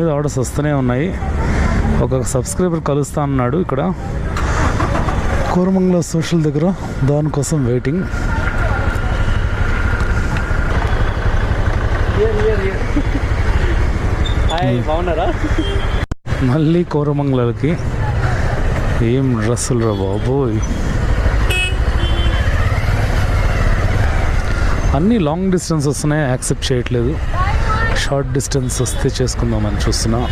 మీద ఆర్డర్స్ వస్తూనే ఉన్నాయి. ఒక సబ్స్క్రైబర్ కలుస్తా అన్నాడు ఇక్కడ కోరమంగళ సోషల్ దగ్గర, దానికోసం వెయిటింగ్. బాగున్నారా? మళ్ళీ కోరమంగళకి ఏం డ్రెస్సులు రా బాబోయ్. అన్నీ లాంగ్ డిస్టెన్స్ వస్తున్నాయి, యాక్సెప్ట్ చేయట్లేదు. షార్ట్ డిస్టెన్స్ వస్తే చేసుకుందామని చూస్తున్నా.